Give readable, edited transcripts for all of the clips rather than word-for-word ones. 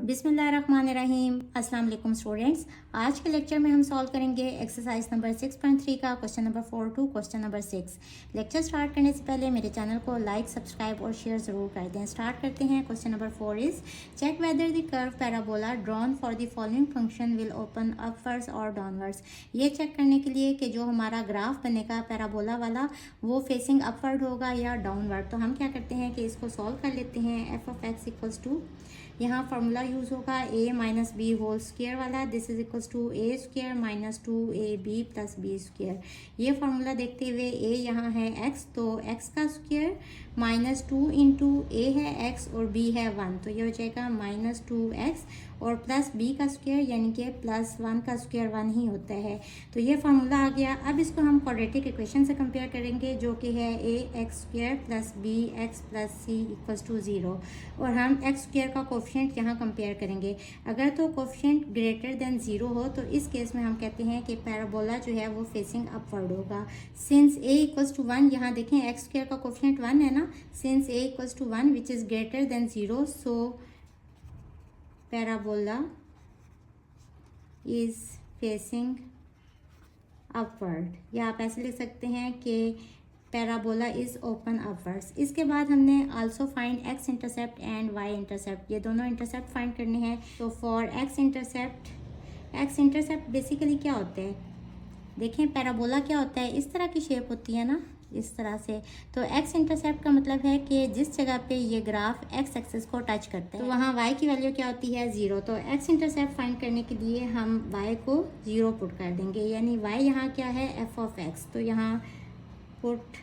बिस्मिल्लाहिर्रहमानिर्रहीम। अस्सलाम वालेकुम स्टूडेंट्स। आज के लेक्चर में हम सॉल्व करेंगे एक्सरसाइज नंबर 6.3 का question number 4 to question number 6। Lecture start करने से पहले मेरे चैनल को लाइक, सब्सक्राइब और शेयर ज़रूर कर दें। स्टार्ट करते हैं। Question number 4 is check whether the curve parabola drawn for the following function will open upwards और डाउनवर्ड्स। ये चेक करने के लिए कि जो हमारा ग्राफ बनेगा पैराबोला वाला वो फेसिंग अपवर्ड होगा या डाउनवर्ड। तो हम क्या करते हैं कि इसको सॉल्व कर लेते हैं। F of x equals to, यहाँ फार्मूला यूज़ होगा a minus b whole square वाला। This is equals to a square minus 2ab plus b square. ये फार्मूला देखते हुए a यहाँ है x, तो x का स्क्वायर माइनस 2 इंटू ए है x और b है 1, तो ये हो जाएगा माइनस 2x और प्लस b का स्क्वायर यानी कि प्लस 1 का स्क्वायर 1 ही होता है। तो ये फार्मूला आ गया। अब इसको हम क्वाड्रेटिक इक्वेशन से कंपेयर करेंगे जो कि है a x square plus B X plus C equals to 0 और हम x स्क्वायर का कोफिशिएंट यहाँ कंपेयर करेंगे। अगर तो कोफिशिएंट ग्रेटर देन 0 हो तो इस केस में हम कहते हैं कि पैराबोला जो है वो फेसिंग अपवर्ड होगा। सिंस a इक्वल्स टू 1, यहाँ देखें x स्क्वायर का कोफिशिएंट 1 है ना, since a equals to 1 which is greater than 0, so parabola is facing upward, या आप ऐसे लिख सकते हैं कि पैराबोला इज ओपन अपवर्ड्स। इसके बाद हमने also find X intercept and Y intercept, ये दोनों इंटरसेप्ट फाइंड करने हैं। तो फॉर एक्स इंटरसेप्ट बेसिकली क्या होते हैं, देखें पैराबोला क्या होता है, इस तरह की शेप होती है ना, इस तरह से। तो एक्स इंटरसेप्ट का मतलब है कि जिस जगह पे ये ग्राफ एक्स एक्सिस को टच करता है तो वहाँ वाई की वैल्यू क्या होती है, 0। तो एक्स इंटरसेप्ट फाइंड करने के लिए हम वाई को 0 पुट कर देंगे, यानी वाई यहाँ क्या है, एफ ऑफ एक्स। तो यहाँ put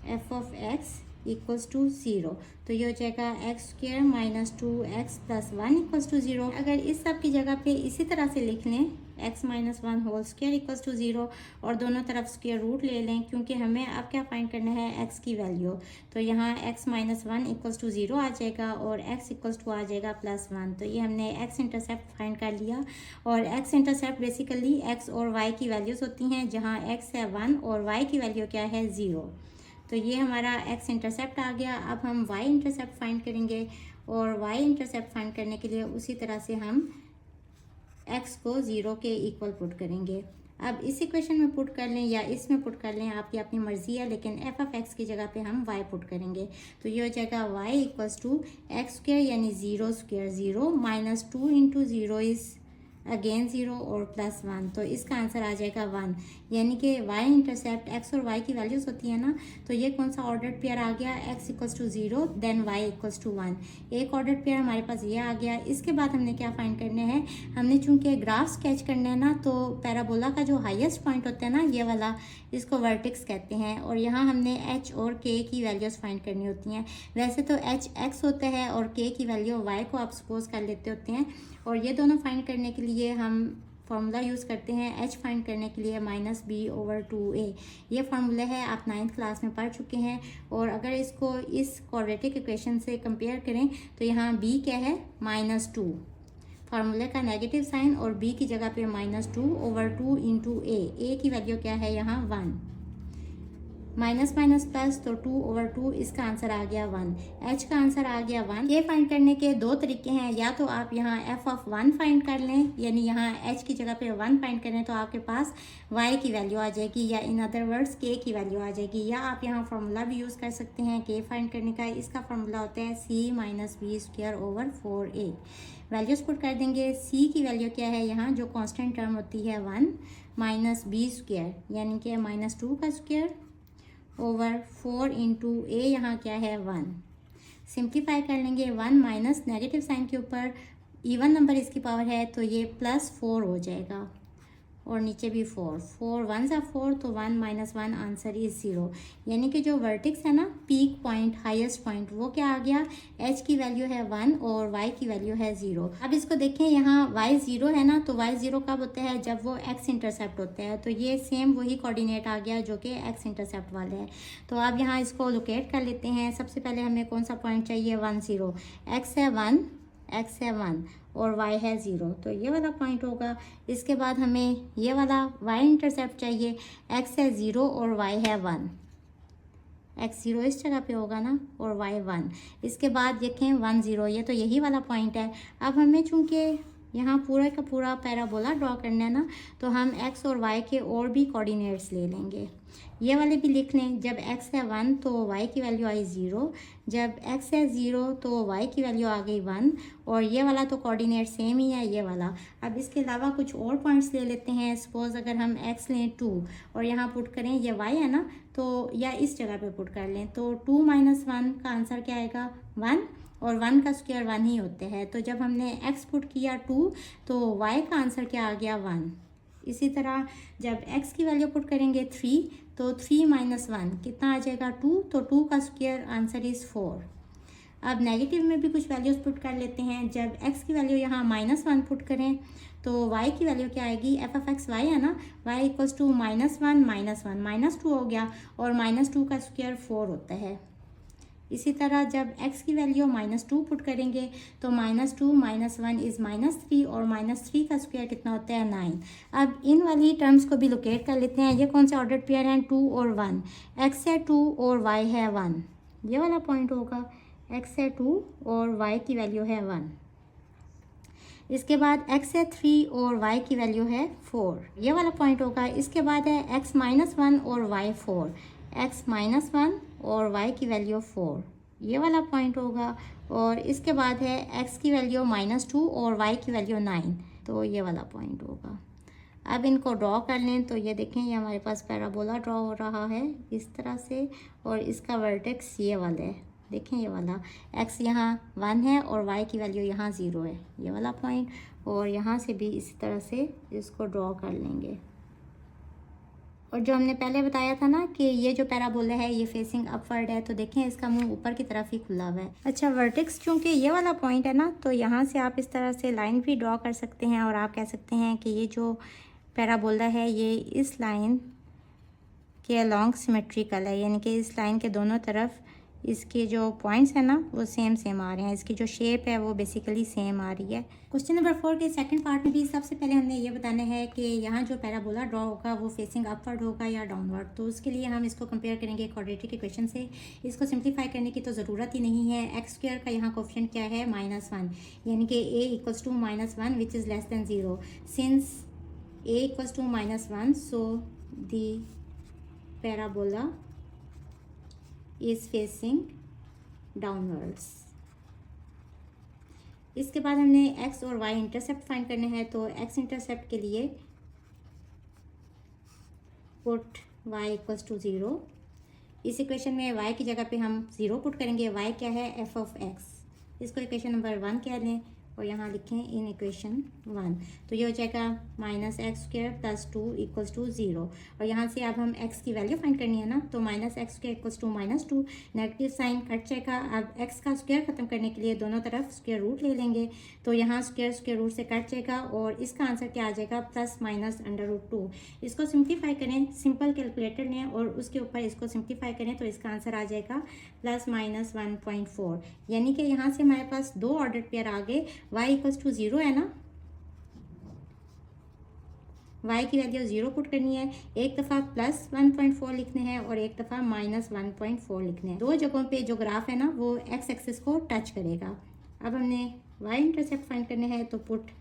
F of x equals to 0, तो ये हो जाएगा X square minus 2x plus 1 equals to 0। अगर इस सब की जगह पे इसी तरह से लिख लें x minus 1 whole square equals to 0 और दोनों तरफ स्क्वायर रूट ले लें, क्योंकि हमें अब क्या फाइंड करना है, x की वैल्यू। तो यहाँ x माइनस 1 इक्वल्स टू 0 आ जाएगा और x इक्वल्स टू आ जाएगा प्लस 1। तो ये हमने x इंटरसेप्ट फाइंड कर लिया। और x इंटरसेप्ट बेसिकली x और y की वैल्यूज़ होती हैं, जहाँ x है 1 और y की वैल्यू क्या है, 0। तो ये हमारा x इंटरसेप्ट आ गया। अब हम y इंटरसेप्ट फाइंड करेंगे और y इंटरसेप्ट फाइंड करने के लिए उसी तरह से हम x को 0 के इक्वल पुट करेंगे। अब इस इक्वेशन में पुट कर लें या इसमें पुट कर लें, आपकी अपनी मर्जी है, लेकिन f ऑफ x की जगह पे हम y पुट करेंगे। तो ये हो जाएगा y equals to X square यानी 0 square 0 minus 2 into 0 is again 0 और प्लस 1, तो इसका आंसर आ जाएगा 1। यानी कि y इंटरसेप्ट x और y की वैल्यूज़ होती है ना, तो ये कौन सा ऑर्डर्ड पेयर आ गया, x equals to 0 then y equals to 1। एक ऑर्डर्ड पेयर हमारे पास ये आ गया। इसके बाद हमने क्या फाइंड करना है, हमने चूंकि ग्राफ स्केच करना है ना, तो पैराबोला का जो हाईएस्ट पॉइंट होता है ना, ये वाला, इसको वर्टेक्स कहते हैं। और यहाँ हमने h और k की वैल्यूज़ फाइंड करनी होती हैं। वैसे तो h x होता है और k की वैल्यू y को आप सपोज कर लेते होते हैं। और ये दोनों फाइंड करने के लिए हम फार्मूला यूज़ करते हैं h फाइंड करने के लिए माइनस बी ओवर 2a। ये फार्मूला है, आप 9th क्लास में पढ़ चुके हैं। और अगर इसको इस क्वाड्रेटिक इक्वेशन से कंपेयर करें तो यहाँ b क्या है, माइनस 2, फार्मूले का नेगेटिव साइन, और b की जगह पे माइनस 2 ओवर 2 इंटू a की वैल्यू क्या है यहाँ 1, माइनस माइनस प्लस, तो 2 ओवर 2, इसका आंसर आ गया 1। h का आंसर आ गया 1। ये फाइंड करने के दो तरीके हैं, या तो आप यहाँ f ऑफ 1 फाइंड कर लें, यानी यहाँ h की जगह पे 1 फाइंड करें तो आपके पास y की वैल्यू आ जाएगी, या इन अदर वर्ड्स k की वैल्यू आ जाएगी। या आप यहाँ फार्मूला भी यूज़ कर सकते हैं k फाइंड करने का। इसका फार्मूला होता है c minus B square over 4a। Values put कर देंगे। c की वैल्यू क्या है यहाँ, जो कॉन्स्टेंट टर्म होती है 1 माइनस बी स्क्वायर यानी कि माइनस 2 का स्क्वायर ओवर 4 इंटू ए, यहाँ क्या है 1। सिंप्लीफाई कर लेंगे, 1 माइनस नेगेटिव साइन के ऊपर इवन नंबर इसकी पावर है तो ये प्लस 4 हो जाएगा, और नीचे भी 4 1 सा 4, तो 1 माइनस 1 आंसर इज 0। यानी कि जो वर्टेक्स है ना, पीक पॉइंट, हाईएस्ट पॉइंट, वो क्या आ गया, h की वैल्यू है 1 और y की वैल्यू है 0। अब इसको देखें, यहाँ y 0 है ना, तो y 0 कब होता है, जब वो x इंटरसेप्ट होता है। तो ये सेम वही कोऑर्डिनेट आ गया जो कि x इंटरसेप्ट वाले है। तो अब यहाँ इसको लोकेट कर लेते हैं। सबसे पहले हमें कौन सा पॉइंट चाहिए, 1 0, x है 1 और y है 0, तो ये वाला पॉइंट होगा। इसके बाद हमें ये वाला y इंटरसेप्ट चाहिए, x है 0 और y है 1, x 0 इस जगह पे होगा ना और y 1। इसके बाद देखें 1 0, ये तो यही वाला पॉइंट है। अब हमें चूँकि यहाँ पूरा का पूरा पैराबोला ड्रॉ करना है ना, तो हम x और y के और भी कोऑर्डिनेट्स ले लेंगे। ये वाले भी लिख लें। जब x है 1 तो y की वैल्यू आई 0, जब x है 0 तो y की वैल्यू आ गई 1, और ये वाला तो कोऑर्डिनेट सेम ही है ये वाला। अब इसके अलावा कुछ और पॉइंट्स ले लेते हैं। सपोज़ अगर हम x लें 2 और यहाँ पुट करें, ये y है ना, तो या इस जगह पे पुट कर लें, तो 2 - 1 का आंसर क्या आएगा 1, और 1 का स्क्वायर 1 ही होते हैं। तो जब हमने x पुट किया 2 तो y का आंसर क्या आ गया 1। इसी तरह जब x की वैल्यू पुट करेंगे 3 तो 3 - 1 कितना आ जाएगा 2, तो 2 का स्क्वायर आंसर इज़ 4। अब नेगेटिव में भी कुछ वैल्यूज़ पुट कर लेते हैं। जब x की वैल्यू यहाँ -1 पुट करें तो y की वैल्यू क्या आएगी, f(x)y है ना, y = -1 -1 -2 हो गया, और -2 का स्क्वायर 4 होता है। इसी तरह जब x की वैल्यू -2 पुट करेंगे तो -2 - 1 इज़ -3, और -3 का स्क्वायर कितना होता है 9। अब इन वाली टर्म्स को भी लोकेट कर लेते हैं। ये कौन से ऑर्डर पेयर हैं, 2 और 1। x है 2 और y है 1, ये वाला पॉइंट होगा। x है 2 और y की वैल्यू है 1। इसके बाद x है 3 और y की वैल्यू है 4, ये वाला पॉइंट होगा। इसके बाद है x - 1 और y 4, x - 1 और y की वैल्यू 4, ये वाला पॉइंट होगा। और इसके बाद है x की वैल्यू -2 और y की वैल्यू 9, तो ये वाला पॉइंट होगा। अब इनको ड्रॉ कर लें तो ये देखें, ये हमारे पास पैराबोला ड्रॉ हो रहा है इस तरह से, और इसका वर्टेक्स ये वाला है। देखें ये वाला x यहाँ 1 है और y की वैल्यू यहाँ 0 है, ये वाला पॉइंट। और यहाँ से भी इसी तरह से इसको ड्रॉ कर लेंगे। और जो हमने पहले बताया था ना कि ये जो पैराबोला है ये फेसिंग अपवर्ड है, तो देखें इसका मुंह ऊपर की तरफ ही खुला हुआ है। अच्छा, वर्टेक्स चूँकि ये वाला पॉइंट है ना, तो यहाँ से आप इस तरह से लाइन भी ड्रॉ कर सकते हैं, और आप कह सकते हैं कि ये जो पैराबोला है ये इस लाइन के अलॉन्ग सिमेट्रिकल है, यानी कि इस लाइन के दोनों तरफ इसके जो पॉइंट्स हैं ना वो सेम आ रहे हैं। इसकी जो शेप है वो बेसिकली सेम आ रही है। क्वेश्चन नंबर 4 के सेकंड पार्ट में भी सबसे पहले हमने ये बताना है कि यहाँ जो पैराबोला ड्रॉ होगा वो फेसिंग अपवर्ड होगा या डाउनवर्ड। तो उसके लिए हम इसको कंपेयर करेंगे क्वाड्रेटिक इक्वेशन से। इसको सिंप्लीफाई करने की तो ज़रूरत ही नहीं है। x² का यहाँ कोफिशिएंट क्या है -1, यानी कि a = -1 which is less than 0। Since a = -1 so the parabola is facing downwards. इसके बाद हमने x और y इंटरसेप्ट फाइंड करने हैं। तो x इंटरसेप्ट के लिए पुट y = 0। इस इक्वेशन में y की जगह पे हम 0 पुट करेंगे। y क्या है, f(x), इसको इक्वेशन नंबर 1 कह लें और यहाँ लिखें इन इक्वेशन 1। तो ये हो जाएगा -x² + 2 = 0। और यहाँ से अब हम x की वैल्यू फाइंड करनी है ना, तो -x² = -2, नेगेटिव साइन कट जाएगा। अब x का स्क्वायर ख़त्म करने के लिए दोनों तरफ स्क्वायर रूट ले लेंगे, तो यहाँ स्क्वायर रूट से कट जाएगा और इसका आंसर क्या आ जाएगा, ±√2। इसको सिंप्लीफाई करें, सिंपल कैलकुलेटर लें और उसके ऊपर इसको सिंप्लीफाई करें तो इसका आंसर आ जाएगा ±1.4। यानी कि यहाँ से हमारे पास दो ऑर्डर पेयर आ गए। y = 0 है ना, y की वैल्यू 0 पुट करनी है, एक दफ़ा +1.4 लिखने हैं और एक दफ़ा -1.4 लिखने हैं। दो जगहों पे जो ग्राफ है ना वो x एक्सिस को टच करेगा। अब हमने y इंटरसेप्ट फाइंड करने हैं, तो पुट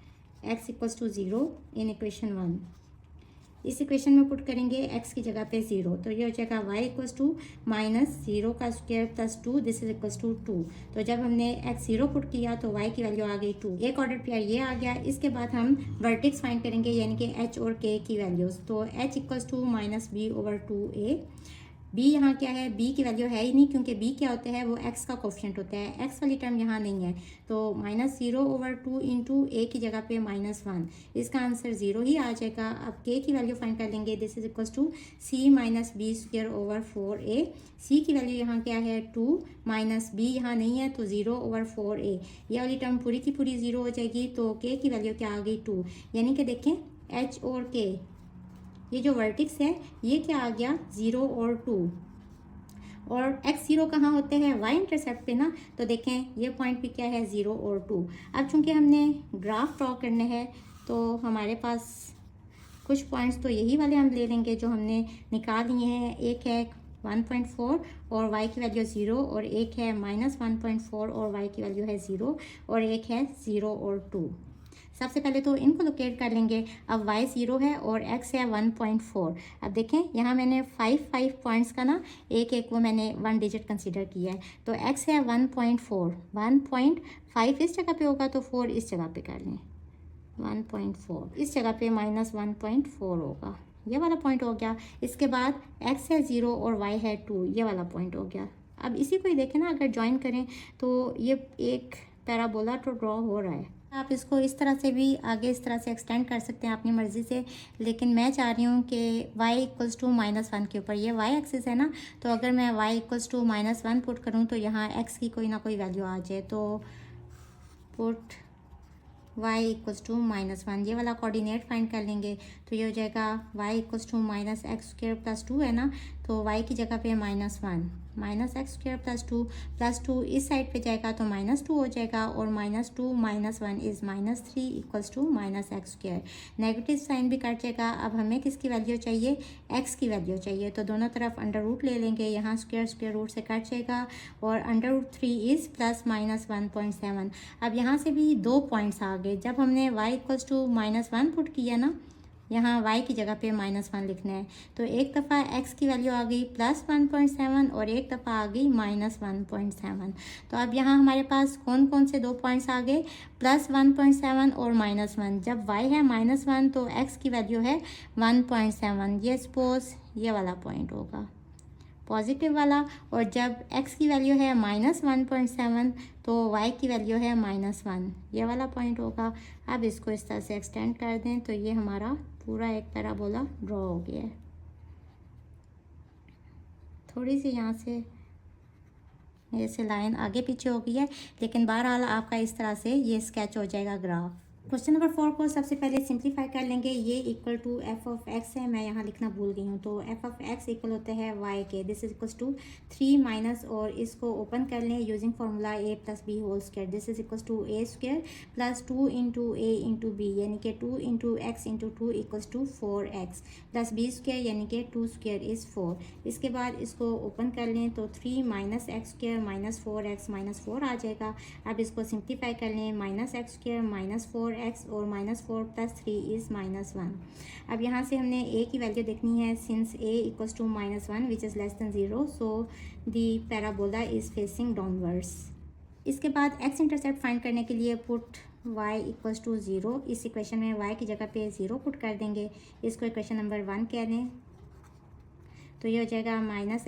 x = 0 इन इक्वेशन 1। इस इक्वेशन में पुट करेंगे x की जगह पे 0, तो ये हो जाएगा y = -0 का स्क्वायर + 2 दिस इज इक्वल टू 2। तो जब हमने x 0 पुट किया तो y की वैल्यू आ गई 2। एक ऑर्डर पेयर ये आ गया। इसके बाद हम वर्टेक्स फाइंड करेंगे, यानी कि h और k की वैल्यूज़। तो h = -b/2a। b यहाँ क्या है, b की वैल्यू है ही नहीं, क्योंकि b क्या होता है, वो x का कोफिशिएंट होता है। x वाली टर्म यहाँ नहीं है, तो -0/2 इंटू a की जगह पे -1, इसका आंसर 0 ही आ जाएगा। अब k की वैल्यू फाइंड कर लेंगे, this is equal to c - b²/4a। c की वैल्यू यहाँ क्या है 2, -b यहाँ नहीं है तो 0/4a, ये वाली टर्म पूरी की पूरी 0 हो जाएगी। तो k की वैल्यू क्या आ गई 2, यानी कि देखें h और k, ये जो वर्टिक्स है ये क्या आ गया 0 और 2। और x 0 कहाँ होते हैं, y इंटरसेप्ट पे ना, तो देखें ये पॉइंट भी क्या है 0 और 2। अब चूंकि हमने ग्राफ ड्रॉ करने हैं तो हमारे पास कुछ पॉइंट्स तो यही वाले हम ले लेंगे जो हमने निकाल लिए हैं। एक है 1.4 और y की वैल्यू 0 और एक है -1.4 और y की वैल्यू है 0 और एक है 0 और 2। सबसे पहले तो इनको लोकेट कर लेंगे। अब y 0 है और x है 1.4। अब देखें यहाँ मैंने 5 पॉइंट्स का ना एक एक वो मैंने 1 डिजिट कंसीडर किया है। तो x है 1.4, 1.5 इस जगह पे होगा तो 4 इस जगह पे कर लें। 1.4 इस जगह पे -1.4 होगा, ये वाला पॉइंट हो गया। इसके बाद x है 0 और y है 2, ये वाला पॉइंट हो गया। अब इसी को ही देखें ना, अगर ज्वाइन करें तो ये एक पैराबोला तो ड्रॉ हो रहा है। आप इसको इस तरह से भी आगे इस तरह से एक्सटेंड कर सकते हैं अपनी मर्ज़ी से, लेकिन मैं चाह रही हूँ कि y इक्वल्स टू -1 के ऊपर, ये y एक्सिस है ना, तो अगर मैं y इक्वल्स टू -1 पुट करूँ तो यहाँ x की कोई ना कोई वैल्यू आ जाए। तो पुट y इक्वल्स टू -1, ये वाला कोऑर्डिनेट फाइंड कर लेंगे। तो ये हो जाएगा y इक्वल्स टू -x² + 2 है ना, तो y की जगह पे -1, -x² + 2 इस साइड पे जाएगा तो -2 हो जाएगा और -2 - 1 is -3 equals to -x²। Negative sign भी कट जाएगा। अब हमें किसकी वैल्यू चाहिए, x की वैल्यू चाहिए। तो दोनों तरफ अंडर रूट ले लेंगे, यहाँ स्क्वायर रूट से कट जाएगा और √3 इज़ +-1.7। अब यहाँ से भी 2 पॉइंट्स आ गए। जब हमने y इक्वल्स टू -1 पुट किया ना, यहाँ y की जगह पे -1 लिखना है। तो एक दफ़ा x की वैल्यू आ गई +1.7 और एक दफ़ा आ गई -1.7। तो अब यहाँ हमारे पास कौन कौन से 2 पॉइंट्स आ गए, +1.7 और -1। जब y है -1 तो x की वैल्यू है 1.7। ये सपोज ये वाला पॉइंट होगा पॉजिटिव वाला, और जब x की वैल्यू है -1.7 तो y की वैल्यू है -1, ये वाला पॉइंट होगा। अब इसको इस तरह से एक्सटेंड कर दें तो ये हमारा पूरा एक पैराबोला ड्रॉ हो गया है। थोड़ी सी यहाँ से ऐसे लाइन आगे पीछे हो गई है, लेकिन बहरहाल आपका इस तरह से ये स्केच हो जाएगा ग्राफ। क्वेश्चन नंबर 4 को सबसे पहले सिंप्लीफाई कर लेंगे। ये इक्वल टू f(x) है, मैं यहाँ लिखना भूल गई हूँ। तो f(x) इक्वल होते हैं y के, this is equal to 3 minus, और इसको ओपन कर लें using formula a + b whole square, this is equal to a² + 2 × a × b यानी कि 2 × x × 2 equals to 4x + b² यानी कि 2² इज़ 4। इसके बाद इसको ओपन कर लें तो 3 - x² - 4x - 4 आ जाएगा। अब इसको सिंप्लीफाई कर लें, -x² - 4x और -4 + 3 इज़ -1। अब यहाँ से हमने a की वैल्यू देखनी है। Since a equals to -1 which is less than 0, so the parabola is facing downwards. इसके बाद x इंटरसेप्ट फाइंड करने के लिए पुट y इक्वल्स टू 0, इस इक्वेशन में y की जगह पे 0 पुट कर देंगे। इसको इक्वेशन नंबर 1 कह दें। तो ये हो जाएगा -x²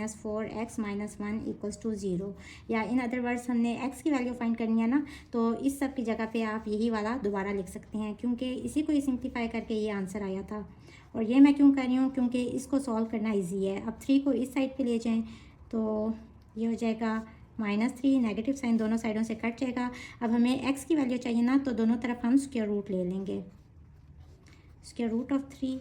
- 4x - 1 इक्वल्स टू 0, या इन अदर वर्ड्स हमने x की वैल्यू फाइंड करनी है ना, तो इस सब की जगह पे आप यही वाला दोबारा लिख सकते हैं, क्योंकि इसी को ही सिंप्लीफाई करके ये आंसर आया था। और ये मैं क्यों कर रही हूँ, क्योंकि इसको सॉल्व करना ईजी है। अब 3 को इस साइड पे ले जाएं तो ये हो जाएगा -3, नेगेटिव साइन दोनों साइडों से कट जाएगा। अब हमें x की वैल्यू चाहिए ना, तो दोनों तरफ हम स्क्वायर रूट ले लेंगे। स्क्वायर रूट ऑफ 3,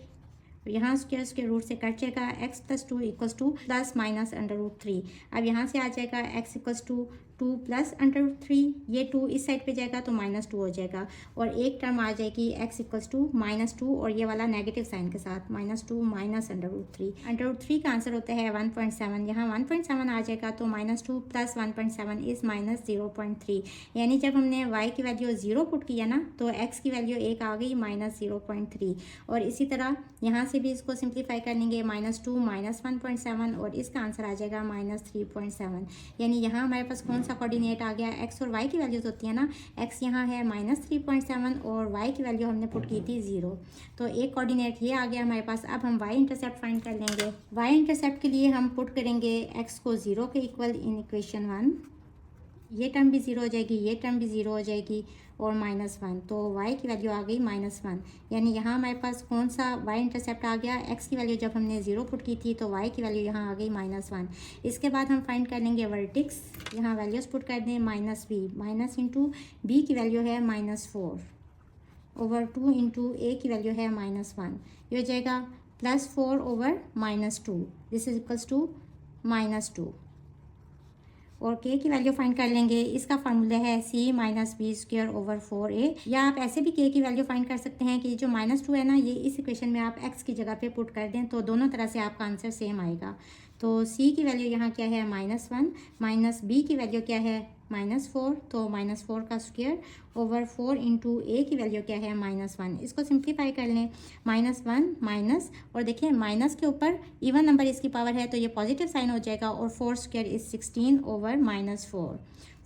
यहाँ स्क्वायर रूट से कट जाएगा। x + 2 equals to ±√3। अब यहाँ से आ जाएगा x इक्वल्स टू 2 + √3, ये 2 इस साइड पे जाएगा तो -2 हो जाएगा, और एक टर्म आ जाएगी x इक्वल्स टू -2 और ये वाला नेगेटिव साइन के साथ -2 - √3। √3 का आंसर होता है 1.7, यहाँ 1.7 आ जाएगा तो -2 + 1.7 इज़ -0.3। यानी जब हमने y की वैल्यू 0 पुट किया ना, तो x की वैल्यू 1 आ गई -0.3। और इसी तरह यहाँ से भी इसको सिंप्लीफाई कर लेंगे, -2 - 1.7 और इसका आंसर आ जाएगा -3.7। यानी यहाँ हमारे पास कौन सा कोऑर्डिनेट आ गया, x और y की वैल्यूज होती है ना, x यहाँ है -3.7 और y की वैल्यू हमने पुट की थी 0, तो एक कोऑर्डिनेट ये आ गया हमारे पास। अब हम y इंटरसेप्ट फाइंड कर लेंगे। y इंटरसेप्ट के लिए हम पुट करेंगे x को 0 के इक्वल इन इक्वेशन 1, ये टर्म भी 0 हो जाएगी, ये टर्म भी 0 हो जाएगी और -1, तो y की वैल्यू आ गई -1। यानी यहाँ हमारे पास कौन सा y इंटरसेप्ट आ गया, x की वैल्यू जब हमने 0 पुट की थी तो y की वैल्यू यहाँ आ गई -1। इसके बाद हम फाइंड कर लेंगे वर्टिक्स, यहाँ वैल्यूज़ पुट कर दें, -b b की वैल्यू है -4 / 2 × a की वैल्यू है -1, ये हो जाएगा +4 / -2, दिस इज इक्वल्स टू -2। और k की वैल्यू फाइंड कर लेंगे। इसका फार्मूला है c - b² / 4a, या आप ऐसे भी k की वैल्यू फाइंड कर सकते हैं कि जो -2 है ना, ये इस इक्वेशन में आप x की जगह पे पुट कर दें तो दोनों तरह से आपका आंसर सेम आएगा। तो सी की वैल्यू यहाँ क्या है -1, माइनस बी की वैल्यू क्या है -4, तो -4 का स्क्वायर ओवर 4 इंटू ए की वैल्यू क्या है -1। इसको सिंप्लीफाई कर लें, -1 माइनस, और देखिए माइनस के ऊपर इवन नंबर इसकी पावर है तो ये पॉजिटिव साइन हो जाएगा, और 4 स्क्वायर इज 16 ओवर -4।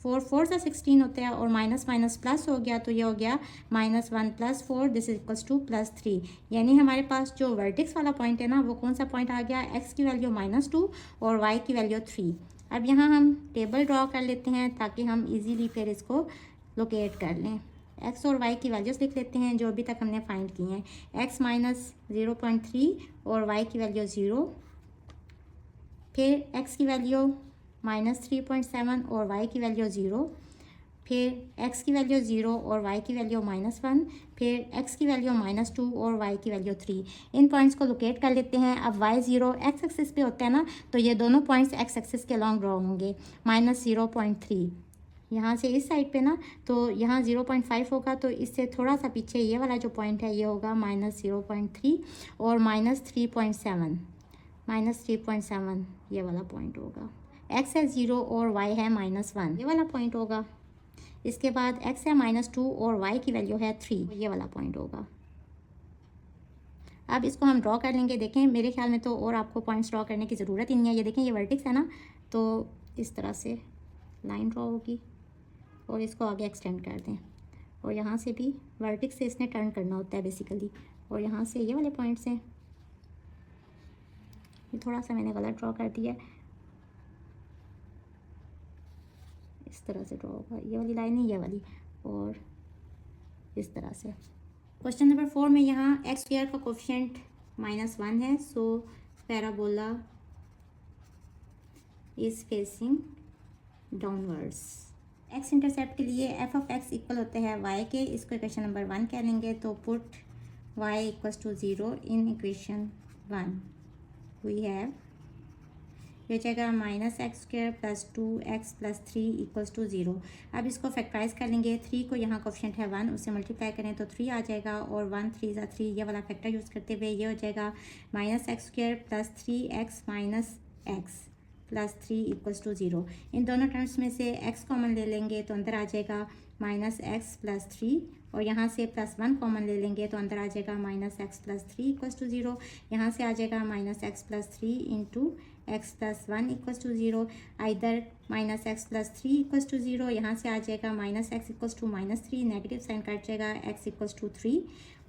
4 4 से 16 होता है, और माइनस माइनस प्लस हो गया तो ये हो गया -1 + 4 दिस इज इक्वल्स टू +3। यानी हमारे पास जो वर्टेक्स वाला पॉइंट है ना, वो कौन सा पॉइंट आ गया, x की वैल्यू -2 और y की वैल्यू 3। अब यहाँ हम टेबल ड्रॉ कर लेते हैं ताकि हम इजीली फिर इसको लोकेट कर लें। x और y की वैल्यूज़ लिख लेते हैं जो अभी तक हमने फाइंड की हैं। x -0.3 और y की वैल्यू 0, फिर x की वैल्यू -3.7 और y की वैल्यू 0, फिर x की वैल्यू 0 और y की वैल्यू -1, फिर x की वैल्यू -2 और y की वैल्यू 3। इन पॉइंट्स को लोकेट कर लेते हैं। अब y 0 x एक्सिस पे होता है ना, तो ये दोनों पॉइंट्स x एक्सिस के अलॉन्ग ड्रॉ होंगे। -0.3 यहाँ से इस साइड पे ना, तो यहाँ 0.5 होगा, तो इससे थोड़ा सा पीछे ये वाला जो पॉइंट है ये होगा -0.3 और -3.7 ये वाला पॉइंट होगा। x है 0 और y है -1, ये वाला पॉइंट होगा। इसके बाद x है -2 और y की वैल्यू है 3, ये वाला पॉइंट होगा। अब इसको हम ड्रॉ कर लेंगे। देखें मेरे ख्याल में तो और आपको पॉइंट्स ड्रॉ करने की ज़रूरत ही नहीं है। ये देखें ये वर्टेक्स है ना, तो इस तरह से लाइन ड्रॉ होगी और इसको आगे एक्सटेंड कर दें, और यहाँ से भी वर्टेक्स से इसने टर्न करना होता है बेसिकली, और यहाँ से ये वाले पॉइंट्स हैं। ये थोड़ा सा मैंने गलत ड्रॉ कर दिया, इस तरह से ड्रॉ होगा, ये वाली लाइन ही ये वाली, और इस तरह से। क्वेश्चन नंबर 4 में यहाँ x² का कोफिशिएंट -1 है, so parabola is facing downwards. x intercept के लिए f(x) इक्वल होता है y के, इसको इक्वेशन नंबर 1 कह लेंगे। तो put y = 0 in equation 1। We have, ये हो जाएगा -x² + 2x + 3 = 0। अब इसको फैक्टराइज कर लेंगे। 3 को यहाँ कोफिशिएंट है 1, उससे मल्टीप्लाई करें तो 3 आ जाएगा, और 1 3 × 3 ये वाला फैक्टर यूज़ करते हुए ये हो जाएगा -x² + 3x - x + 3 = 0। इन दोनों टर्म्स में से x कॉमन ले लेंगे तो अंदर आ जाएगा -x + 3, और यहाँ से +1 कॉमन ले लेंगे तो अंदर आ जाएगा -x + 3 = 0। यहाँ से आ जाएगा -x + 3 × x + 1 = 0, आइदर -x + 3 = 0। यहाँ से आ जाएगा -x = -3, नेगेटिव साइन कट जाएगा, x = 3,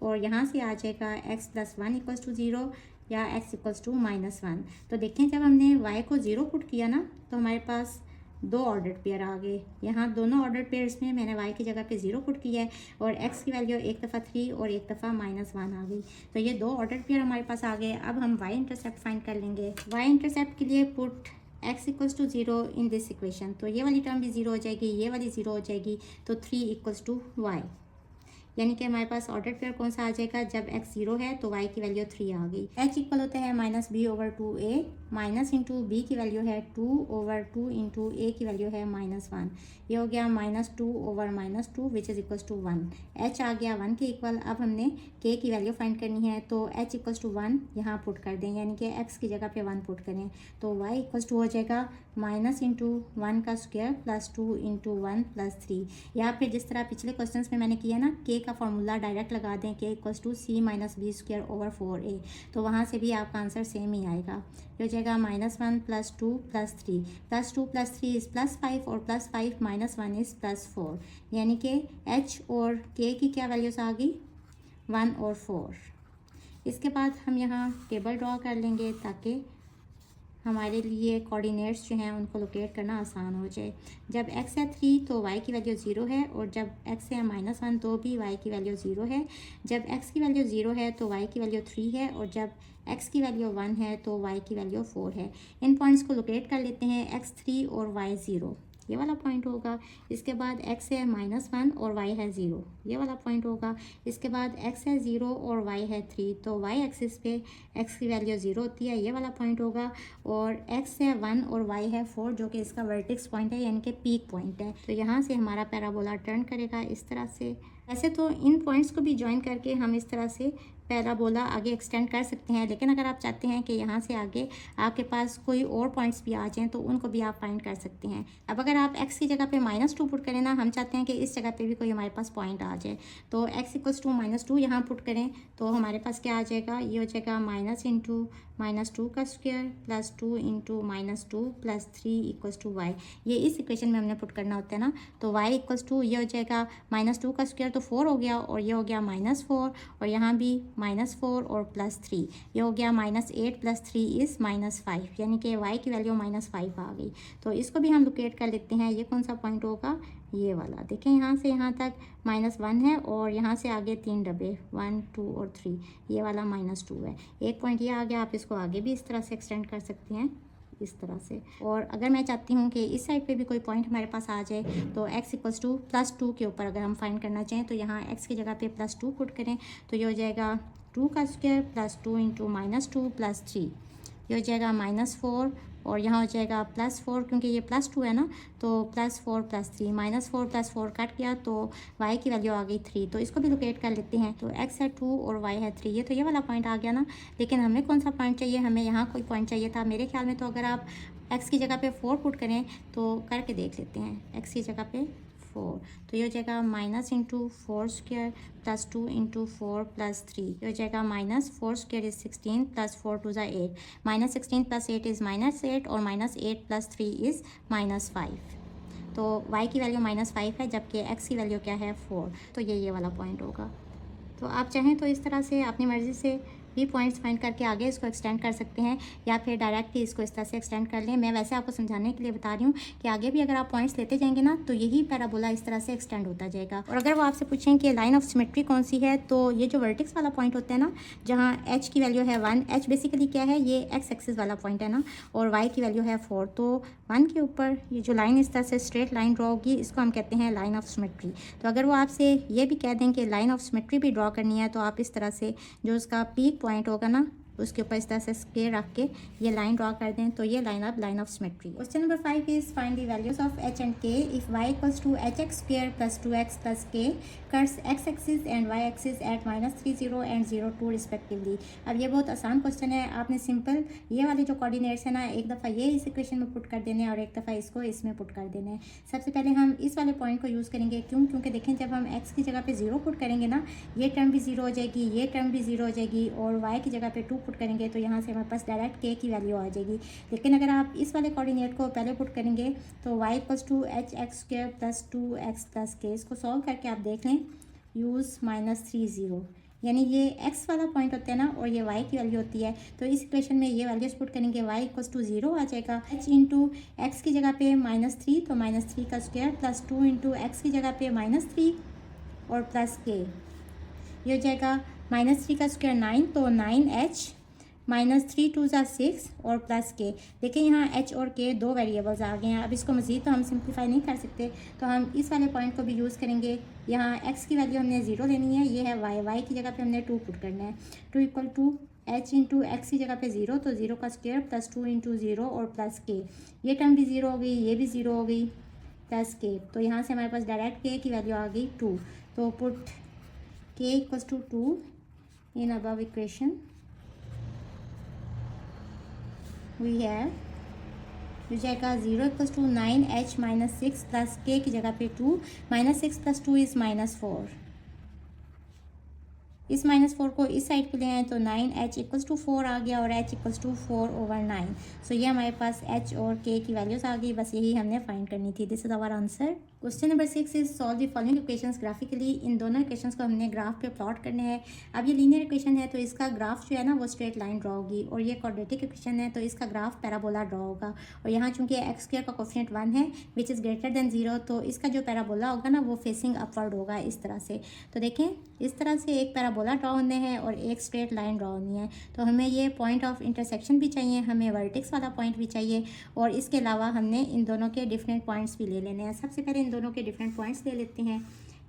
और यहाँ से आ जाएगा x + 1 = 0 या x = -1। तो देखें जब हमने y को 0 पुट किया ना, तो हमारे पास 2 ऑर्डर्ड पेयर आ गए। यहाँ दोनों ऑर्डर्ड पेयर्स में मैंने y की जगह पे 0 पुट किया है, और x की वैल्यू एक दफ़ा 3 और एक दफ़ा -1 आ गई। तो ये 2 ऑर्डर्ड पेयर हमारे पास आ गए। अब हम y इंटरसेप्ट फाइंड कर लेंगे। y इंटरसेप्ट के लिए put x = 0 in this equation, तो ये वाली टर्म भी 0 हो जाएगी, ये वाली 0 हो जाएगी, तो 3 = y। यानी कि हमारे पास ऑर्डर पेयर कौन सा आ जाएगा, जब x 0 है तो y की वैल्यू 3 आ गई। h इक्वल होता है -b/2a, माइनस इंटू b की वैल्यू है 2/2 इंटू a की वैल्यू है -1। ये हो गया -2/-2 which is equal to 1। h आ गया 1 के इक्वल। अब हमने k की वैल्यू फाइंड करनी है, तो h = 1 यहाँ पुट कर दें, यानी कि x की जगह पे 1 पुट करें, तो y = हो जाएगा -(1 का स्क्वायर + 2 × 1 + 3)। या फिर जिस तरह पिछले क्वेश्चंस में मैंने किया ना, k का फॉर्मूला डायरेक्ट लगा दें, k = c - b² / 4a, तो वहाँ से भी आपका आंसर सेम ही आएगा। ये हो जाएगा -1 + 2 + 3, +2 + 3 इज़ +5, और +5 - 1 इज़ +4, यानी कि h और k की क्या वैल्यूज़ आ गई, 1 और 4। इसके बाद हम यहाँ टेबल ड्रॉ कर लेंगे ताकि हमारे लिए कोऑर्डिनेट्स जो हैं उनको लोकेट करना आसान हो जाए। जब x है 3 तो y की वैल्यू 0 है, और जब x है -1 तो भी y की वैल्यू 0 है। जब x की वैल्यू 0 है तो y की वैल्यू 3 है, और जब x की वैल्यू 1 है तो y की वैल्यू 4 है। इन पॉइंट्स को लोकेट कर लेते हैं, x 3 और y 0, ये वाला पॉइंट होगा। इसके बाद x है -1 और y है 0, ये वाला पॉइंट होगा। इसके बाद x है 0 और y है 3, तो y एक्सिस पे x की वैल्यू 0 होती है, ये वाला पॉइंट होगा। और x है 1 और y है 4, जो कि इसका वर्टेक्स पॉइंट है, यानी कि पीक पॉइंट है। तो यहाँ से हमारा पैराबोला टर्न करेगा इस तरह से। ऐसे तो इन पॉइंट्स को भी ज्वाइन करके हम इस तरह से पैराबोला आगे एक्सटेंड कर सकते हैं, लेकिन अगर आप चाहते हैं कि यहाँ से आगे आपके पास कोई और पॉइंट्स भी आ जाएं तो उनको भी आप फाइंड कर सकते हैं। अब अगर आप x की जगह पे -2 पुट करें ना, हम चाहते हैं कि इस जगह पे भी कोई हमारे पास पॉइंट आ जाए, तो x = -2 यहाँ पुट करें तो हमारे पास क्या आ जाएगा, ये हो जाएगा -2 का square plus 2 into -2 plus 3 = y। ये इस इक्वेशन में हमने पुट करना होता है ना, तो y = ये हो जाएगा -2 का स्क्वायर तो 4 हो गया, और ये हो गया -4, और यहाँ भी -4 और +3, ये हो गया -8 + 3 = -5, यानी कि y की वैल्यू -5 आ गई। तो इसको भी हम लोकेट कर लेते हैं। ये कौन सा पॉइंट होगा, ये वाला। देखें यहाँ से यहाँ तक -1 है, और यहाँ से आगे 3 डब्बे 1 2 और 3, ये वाला -2 है। एक पॉइंट ये आ गया, आप इसको आगे भी इस तरह से एक्सटेंड कर सकते हैं, इस तरह से। और अगर मैं चाहती हूँ कि इस साइड पे भी कोई पॉइंट हमारे पास आ जाए, तो x = +2 के ऊपर अगर हम फाइंड करना चाहें तो यहाँ x की जगह पे +2 पुट करें, तो ये हो जाएगा 2 का स्क्वायर प्लस 2 इंटू -2 प्लस 3, ये हो जाएगा -4, और यहाँ हो जाएगा +4, क्योंकि ये +2 है ना, तो +4 + 3, -4 + 4 कट किया तो y की वैल्यू आ गई 3। तो इसको भी लोकेट कर लेते हैं। तो x है 2 और y है 3, ये तो ये वाला पॉइंट आ गया ना। लेकिन हमें कौन सा पॉइंट चाहिए, हमें यहाँ कोई पॉइंट चाहिए था मेरे ख्याल में। तो अगर आप x की जगह पे 4 पुट करें तो करके देख लेते हैं। x की जगह पे 4, तो ये हो जाएगा -4 स्क्वायर प्लस 2 इंटू 4 प्लस 3, ये हो जाएगा -4 स्क्वायर इज 16 प्लस 4 2 ज़ा 8, -16 + 8 इज़ -8, और -8 + 3 इज़ -5। तो y की वैल्यू -5 है, जबकि x की वैल्यू क्या है 4, तो ये वाला पॉइंट होगा। तो आप चाहें तो इस तरह से अपनी मर्ज़ी से भी पॉइंट्स फाइंड करके आगे इसको एक्सटेंड कर सकते हैं, या फिर डायरेक्ट ही इसको इस तरह से एक्सटेंड कर लें। मैं वैसे आपको समझाने के लिए बता रही हूँ कि आगे भी अगर आप पॉइंट्स लेते जाएंगे ना, तो यही पैराबोला इस तरह से एक्सटेंड होता जाएगा। और अगर वो आपसे पूछें कि लाइन ऑफ सिमेट्री कौन सी है, तो ये जो वर्टेक्स वाला पॉइंट होता है ना, जहाँ h की वैल्यू है 1, h बेसिकली क्या है, ये x एक्सिस वाला पॉइंट है ना, और y की वैल्यू है 4, तो 1 के ऊपर ये जो लाइन इस तरह से स्ट्रेट लाइन ड्रॉ होगी, इसको हम कहते हैं लाइन ऑफ सिमेट्री। तो अगर वो आपसे ये भी कह दें कि लाइन ऑफ सिमेट्री भी ड्रॉ करनी है, तो आप इस तरह से जो उसका पीक पॉइंट होगा ना, उसके ऊपर इस तरह से स्केल रख के ये लाइन ड्रॉ कर दें, तो ये line of symmetry. Question number 5 is find the values of h and k if y = hx² + 2x + k cuts x axis and y axis at -30 and 02 respectively. अब ये बहुत आसान क्वेश्चन है। आपने सिंपल ये वाले जो कोऑर्डिनेट्स है ना, एक दफ़ा ये इस इक्वेशन में पुट कर देने हैं और एक दफ़ा इसको इसमें पुट कर देना है। सबसे पहले हम इस वाले पॉइंट को यूज़ करेंगे, क्योंकि देखें जब हम x की जगह पे 0 पुट करेंगे ना, ये टर्म भी 0 हो जाएगी, ये टर्म भी 0 हो जाएगी, और y की जगह पे 2 पुट करेंगे तो यहाँ से हमारे पास डायरेक्ट k की वैल्यू आ जाएगी। लेकिन अगर आप इस वाले कोऑर्डिनेट को पहले पुट करेंगे तो y = hx² + 2x + k, इसको सॉल्व करके आप देख लें, यूज़ -30, यानी ये x वाला पॉइंट होता है ना, और ये y की वैल्यू होती है। तो इस इक्वेशन में ये वैल्यूज पुट करेंगे, y = 0 आ जाएगा, h इंटू x की जगह पे -3, तो -3 का स्क्वायर प्लस 2 इंटू x की जगह पे -3 और प्लस k, ये हो जाएगा -3 का स्क्वायर 9, तो 9h -3 2 ज़ा 6 और प्लस k। देखिए यहाँ h और k दो वेरिएबल्स आ गए हैं। अब इसको मज़ीद तो हम सिंप्लीफाई नहीं कर सकते, तो हम इस वाले पॉइंट को भी यूज़ करेंगे। यहाँ x की वैल्यू हमने 0 लेनी है, ये है y की जगह पे हमने 2 पुट करना है। 2 = h इंटू x की जगह पे 0, तो 0 का स्क्वायर प्लस 2 इंटू 0 और प्लस k, ये टर्म भी 0 हो गई, ये भी 0 हो गई, प्लस k। तो यहाँ से हमारे पास डायरेक्ट k की वैल्यू आ गई 2। तो put k = 2 in above equation, we have हो जाएगा 0 = 9h - 6 प्लस k की जगह पे 2, -6 + 2 इज़ -4। इस -4 को इस साइड पे ले आए तो 9h = 4 आ गया, और h = 4/9। सो ये हमारे पास h और k की वैल्यूज आ गई, बस यही हमने फाइंड करनी थी। This is our answer. Question number 6 is solve the following equations graphically. इन दोनों इक्वेशंस को हमने ग्राफ पे प्लॉट करने हैं। अब ये लीनियर इक्वेशन है, तो इसका ग्राफ जो है ना वो स्ट्रेट लाइन ड्रॉ होगी, और ये क्वाड्रेटिक इक्वेशन है, तो इसका ग्राफ पैराबोला ड्रॉ होगा। और यहाँ चूंकि x² का कोफिशिएंट 1 है विच इज़ ग्रेटर देन 0, तो इसका जो पैराबोला होगा ना वो फेसिंग अपवर्ड होगा इस तरह से। तो देखें इस तरह से एक पैराबोला ड्रॉ होने हैं और एक स्ट्रेट लाइन ड्रॉ होनी है। तो हमें ये पॉइंट ऑफ इंटरसेक्शन भी चाहिए, हमें वर्टेक्स वाला पॉइंट भी चाहिए, और इसके अलावा हमने इन दोनों के डिफरेंट पॉइंट्स भी ले लेने हैं। सबसे पहले इन दोनों के डिफरेंट पॉइंट्स ले लेते हैं।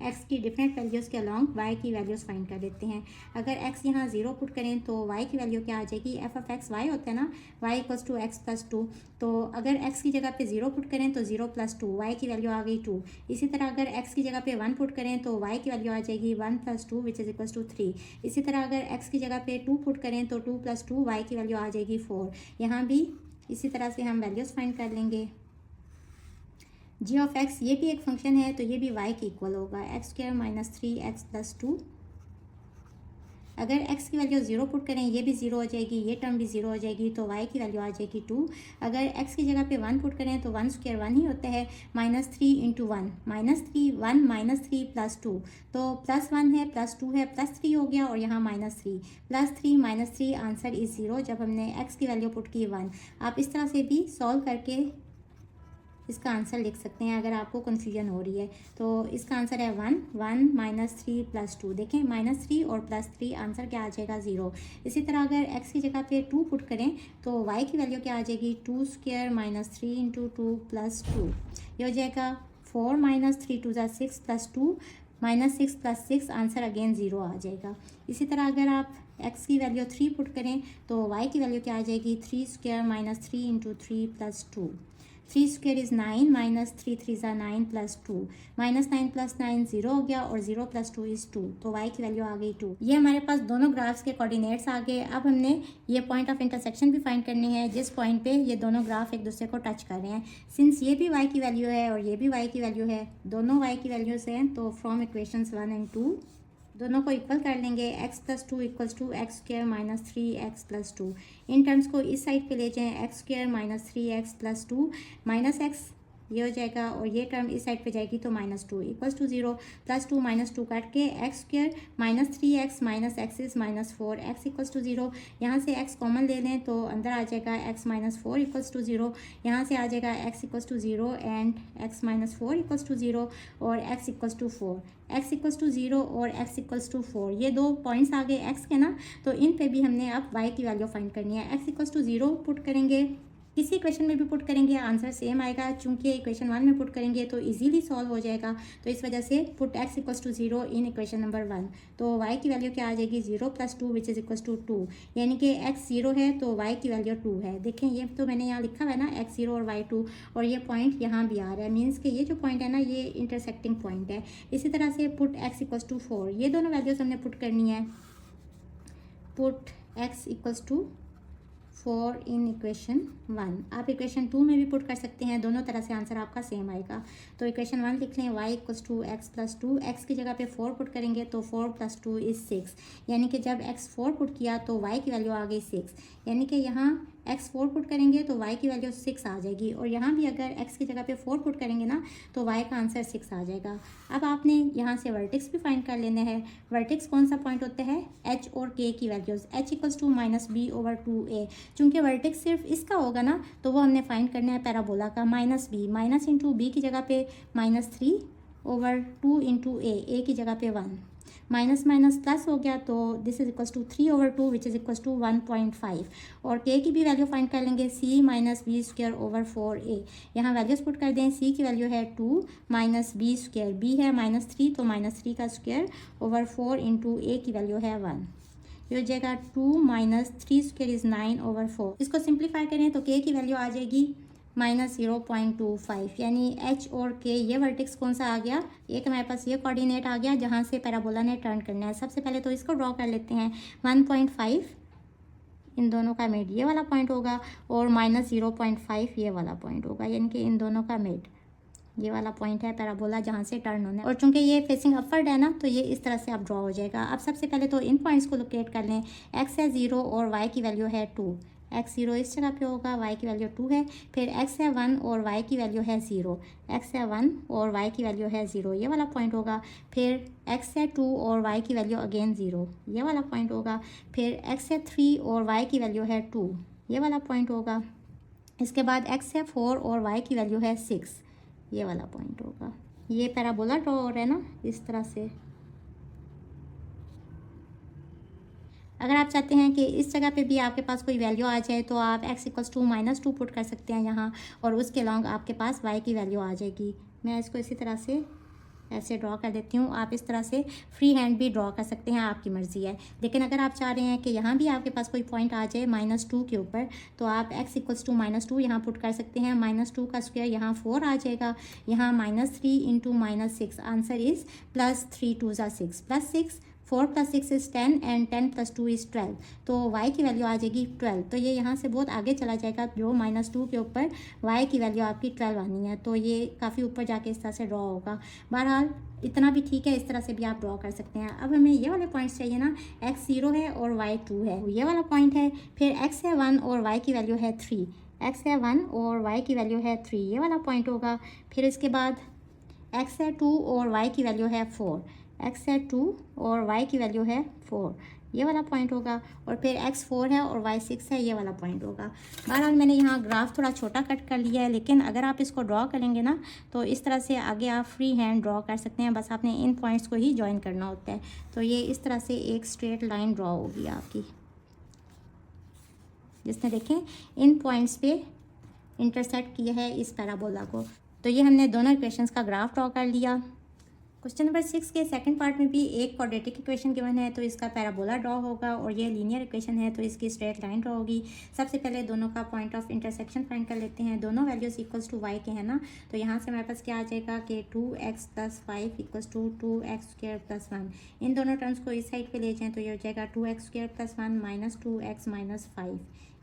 एक्स की डिफरेंट वैल्यूज़ के अलॉन्ग वाई की वैल्यूज़ फाइंड कर लेते हैं। अगर एक्स यहाँ 0 पुट करें तो वाई की वैल्यू क्या आ जाएगी, एफ ऑफ एक्स वाई होता है ना, Y equals to X plus 2। तो अगर एक्स की जगह पे 0 पुट करें तो 0 प्लस 2, वाई की वैल्यू आ गई 2। इसी तरह अगर एक्स की जगह पे 1 पुट करें तो वाई की वैल्यू आ जाएगी 1 plus 2 which is equals to 3। इसी तरह अगर एक्स की जगह पे 2 पुट करें तो 2 प्लस 2, वाई की वैल्यू आ जाएगी 4। यहाँ भी इसी तरह से हम वैल्यूज़ फाइंड कर लेंगे। जी ऑफ एक्स ये भी एक फंक्शन है तो ये भी वाई के इक्वल होगा, x square minus 3x plus 2। अगर x की वैल्यू 0 पुट करें ये भी 0 हो जाएगी, ये टर्म भी 0 हो जाएगी, तो y की वैल्यू आ जाएगी 2। अगर x की जगह पे 1 पुट करें तो 1 स्क्वायर 1 ही होता है, -3 इंटू 1 -3 1 -3 प्लस 2, तो प्लस 1 है प्लस 2 है प्लस 3 हो गया और यहाँ -3 प्लस 3 -3 आंसर इज 0 जब हमने x की वैल्यू पुट की 1। आप इस तरह से भी सॉल्व करके इसका आंसर लिख सकते हैं अगर आपको कन्फ्यूजन हो रही है। तो इसका आंसर है 1 1 -3 प्लस 2। देखें -3 और प्लस 3 आंसर क्या आ जाएगा 0। इसी तरह अगर x की जगह पे 2 पुट करें तो y की वैल्यू क्या आ जाएगी, 2 स्क्वायर माइनस 3 इंटू 2 प्लस 2। ये हो जाएगा 4 -3 2 6 प्लस 2 -6 प्लस 6 आंसर अगेन 0 आ जाएगा। इसी तरह अगर आप x की वैल्यू 3 पुट करें तो y की वैल्यू क्या आ जाएगी, 3 square minus 3 into 3 plus 2। 3 square is 9 minus 3 3 ज़ा 9 प्लस 2, -9 प्लस 9 0 हो गया और 0 प्लस 2 इज़ 2, तो y की वैल्यू आ गई 2। ये हमारे पास दोनों ग्राफ्स के कोऑर्डिनेट्स आ गए। अब हमने ये पॉइंट ऑफ इंटरसेक्शन भी फाइंड करनी है जिस पॉइंट पे ये दोनों ग्राफ एक दूसरे को टच कर रहे हैं। सिंस ये भी y की वैल्यू है और ये भी y की वैल्यू है, दोनों y की वैल्यूज़ हैं, तो फ्रॉम इक्वेशंस 1 एंड 2 दोनों को इक्वल कर लेंगे। x plus 2 equals to X square minus 3x plus 2। इन टर्म्स को इस साइड पे ले जाएं, X square minus 3x plus 2 minus X ये हो जाएगा और ये टर्म इस साइड पे जाएगी तो -2 इक्वल्स टू 0 प्लस 2 -2 काट के X square minus 3x minus X is -4 X equals to 0। यहाँ से x कॉमन ले लें तो अंदर आ जाएगा x -4 इक्वल्स टू 0। यहाँ से आ जाएगा x equals to 0 and x -4 equals to 0 और x equals to 4। x equals to 0 और x इक्वल्स टू 4 ये दो पॉइंट्स आ गए x के ना, तो इन पे भी हमने अब y की वैल्यू फाइंड करनी है। x इक्वल्स टू 0 पुट करेंगे, किसी इक्वेशन में भी पुट करेंगे आंसर सेम आएगा। चूंकि इक्वेशन 1 में पुट करेंगे तो इजीली सॉल्व हो जाएगा, तो इस वजह से put x equals to 0 in equation number 1। तो y की वैल्यू क्या आ जाएगी, 0 plus 2 which is equals to 2, यानी कि x 0 है तो y की वैल्यू 2 है। देखें ये तो मैंने यहाँ लिखा हुआ है ना, x 0 और y 2, और ये पॉइंट यहाँ भी आ रहा है, मीन्स कि ये जो पॉइंट है ना ये इंटरसेक्टिंग पॉइंट है। इसी तरह से पुट x इक्वल्स टू 4, ये दोनों वैल्यूज हमने पुट करनी है। Put x equals to 4 in equation 1। आप इक्वेशन 2 में भी पुट कर सकते हैं, दोनों तरह से आंसर आपका सेम आएगा। तो इक्वेशन 1 लिख लें, y equals to X plus 2, X की जगह पे 4 पुट करेंगे तो 4 प्लस 2 इज़ 6, यानी कि जब x 4 पुट किया तो y की वैल्यू आ गई 6, यानी कि यहाँ x 4 पुट करेंगे तो y की वैल्यू 6 आ जाएगी, और यहाँ भी अगर x की जगह पे 4 पुट करेंगे ना तो y का आंसर 6 आ जाएगा। अब आपने यहाँ से वर्टेक्स भी फाइंड कर लेना है। वर्टेक्स कौन सा पॉइंट होता है, h और k की values, h equals to -b/2a। चूँकि वर्टेक्स सिर्फ इसका होगा ना तो वो हमने फाइंड करना है पैराबोला का, -b, माइनस इंटू बी की जगह पे -3/2 इंटू a की जगह पे 1, माइनस माइनस प्लस हो गया तो this is equals to 3/2 which is equals to 1.5। और k की भी वैल्यू फाइंड कर लेंगे, c minus B square over 4a। यहाँ वैल्यूज पुट कर दें, c की वैल्यू है 2 माइनस बी स्क्वायर, b है -3 तो -3 का स्क्वायर ओवर 4 इंटू a की वैल्यू है 1। ये हो जाएगा 2 माइनस 3 स्क्वायर इज़ 9/4। इसको सिंप्लीफाई करें तो k की वैल्यू आ जाएगी -0.25, यानी h और k ये वर्टेक्स कौन सा आ गया, एक हमारे पास ये कोऑर्डिनेट आ गया जहाँ से पैराबोला ने टर्न करना है। सबसे पहले तो इसको ड्रॉ कर लेते हैं, 1.5 इन दोनों का मिड ये वाला पॉइंट होगा और -0.5 ये वाला पॉइंट होगा, यानी कि इन दोनों का मिड ये वाला पॉइंट है पैराबोला जहाँ से टर्न होना है। और चूंकि ये फेसिंग अपवर्ड है ना तो ये इस तरह से आप ड्रॉ हो जाएगा। अब सबसे पहले तो इन पॉइंट्स को लोकेट कर लें, x है 0 और y की वैल्यू है 2, x 0 इस जगह पे होगा, y की वैल्यू 2 है, फिर x है 1 और y की वैल्यू है 0, x है 1 और y की वैल्यू है 0 ये वाला पॉइंट होगा, फिर x है 2 और y की वैल्यू अगेन 0 ये वाला पॉइंट होगा, फिर x है 3 और y की वैल्यू है 2 ये वाला पॉइंट होगा, इसके बाद x है 4 और y की वैल्यू है 6 ये वाला पॉइंट होगा। ये पैराबोला ड्रॉ हो रहा है ना इस तरह से। अगर आप चाहते हैं कि इस जगह पे भी आपके पास कोई वैल्यू आ जाए तो आप x इक्वल्स टू -2 पुट कर सकते हैं यहाँ, और उसके लॉन्ग आपके पास y की वैल्यू आ जाएगी। मैं इसको इसी तरह से ऐसे ड्रॉ कर देती हूँ। आप इस तरह से फ्री हैंड भी ड्रॉ कर सकते हैं, आपकी मर्ज़ी है। लेकिन अगर आप चाह रहे हैं कि यहाँ भी आपके पास कोई पॉइंट आ जाए -2 के ऊपर, तो आप x इक्वल्स टू -2 यहाँ पुट कर सकते हैं। -2 का स्क्वायर यहाँ 4 आ जाएगा, यहाँ -3 इंटू -6, आंसर इज़ +3 2 ज़ा 6, +6, 4 + 6 इज़ 10 एंड 10 + 2 इज़ 12, तो y की वैल्यू आ जाएगी 12। तो ये यहाँ से बहुत आगे चला जाएगा, जो -2 के ऊपर y की वैल्यू आपकी 12 आनी है, तो ये काफ़ी ऊपर जाके इस तरह से ड्रॉ होगा। बहरहाल इतना भी ठीक है, इस तरह से भी आप ड्रॉ कर सकते हैं। अब हमें ये वाले पॉइंट्स चाहिए ना, x 0 है और y 2 है, ये वाला पॉइंट है। फिर x है 1 और y की वैल्यू है 3, x है 1 और y की वैल्यू है 3, ये वाला पॉइंट होगा। फिर इसके बाद x है 2 और y की वैल्यू है 4, x है 2 और y की वैल्यू है 4, ये वाला पॉइंट होगा। और फिर x 4 है और y 6 है, ये वाला पॉइंट होगा। बहरहाल मैंने यहाँ ग्राफ थोड़ा छोटा कट कर लिया है, लेकिन अगर आप इसको ड्रॉ करेंगे ना, तो इस तरह से आगे आप फ्री हैंड ड्रॉ कर सकते हैं। बस आपने इन पॉइंट्स को ही ज्वाइन करना होता है। तो ये इस तरह से एक स्ट्रेट लाइन ड्रॉ होगी आपकी, जिसने देखें इन पॉइंट्स पे इंटरसेक्ट किया है इस पैराबोला को। तो ये हमने दोनों इक्वेशंस का ग्राफ ड्रॉ कर लिया। क्वेश्चन नंबर 6 के सेकंड पार्ट में भी एक क्वाड्रेटिक इक्वेशन गिवन है, तो इसका पैराबोला ड्रॉ होगा, और ये लीनियर इक्वेशन है तो इसकी स्ट्रेट लाइन ड्रॉ होगी। सबसे पहले दोनों का पॉइंट ऑफ इंटरसेक्शन फाइंड कर लेते हैं। दोनों वैल्यूज इक्वल्स टू y के हैं ना, तो यहाँ से हमारे पास क्या आ जाएगा कि 2x + 5 इक्वल्स टू 2x² + 1। इन दोनों टर्म्स को इस साइड पे ले जाएं तो ये हो जाएगा 2x² + 1 - 2x - 5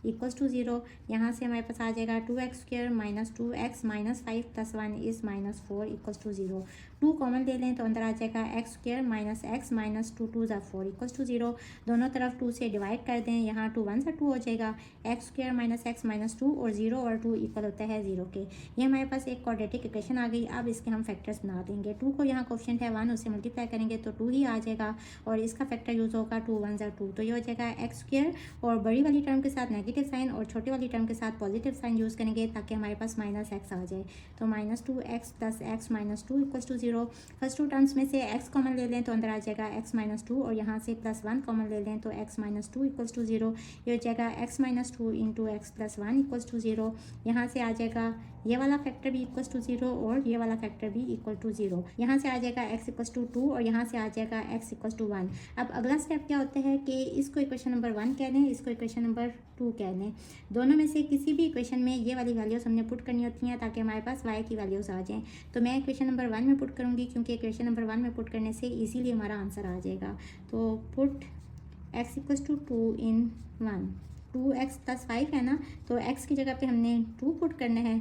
इक्वल्स टू 0। यहाँ से हमारे पास आ जाएगा 2x² - 2x - 5 + 1 is -4 equals to 0। 2 common ले लें तो अंदर आ जाएगा x² - x - 2 2 ज़ा 4 इक्वल्स टू 0। दोनों तरफ 2 से डिवाइड कर दें, यहाँ 2 1 ज़ा 2 हो जाएगा, x² - x - 2 और 0 और 2 इक्वल होता है 0 के। ये हमारे पास एक क्वाड्रेटिक इक्वेशन आ गई। अब इसके हम फैक्टर्स बना देंगे। 2 को यहाँ कोफिशिएंट है 1, उससे मल्टीप्लाई करेंगे तो 2 ही आ जाएगा, और इसका फैक्टर यूज़ होगा 2 1 ज़ा 2, तो ये हो जाएगा x² और बड़ी वाली टर्म के साथ नेगेटिव साइन और छोटी वाली टर्म के साथ पॉजिटिव साइन यूज़ करेंगे ताकि हमारे पास -x आ जाए। तो -2x + x - 2 equals to 0। First two terms में से x कॉमन ले लें तो अंदर आ जाएगा x - 2, और यहाँ से +1 कॉमन ले लें तो x - 2 इक्वल्स टू 0। ये हो जाएगा x - 2 into x + 1 equals to 0। यहाँ से आ जाएगा ये वाला फैक्टर भी इक्वल्स टू 0 और ये वाला फैक्टर भी इक्वल टू 0। यहाँ से आ जाएगा x इक्वल्स टू 2 और यहाँ से आ जाएगा x इक्वल्स टू 1। अब अगला स्टेप क्या होता है कि इसको इक्वेशन नंबर 1 कह दें, इसको इक्वेशन नंबर 2 कह दें। दोनों में से किसी भी इक्वेशन में ये वाली वैल्यूज़ हमने पुट करनी होती हैं ताकि हमारे पास y की वैल्यूज़ आ जाएँ। तो मैं इक्वेशन नंबर 1 में पुट करूँगी, क्योंकि इक्वेशन नंबर 1 में पुट करने से ईजीली हमारा आंसर आ जाएगा। तो put x equals to 2 in 1, 2x + 5 है ना, तो x की जगह पे हमने 2 पुट करना है,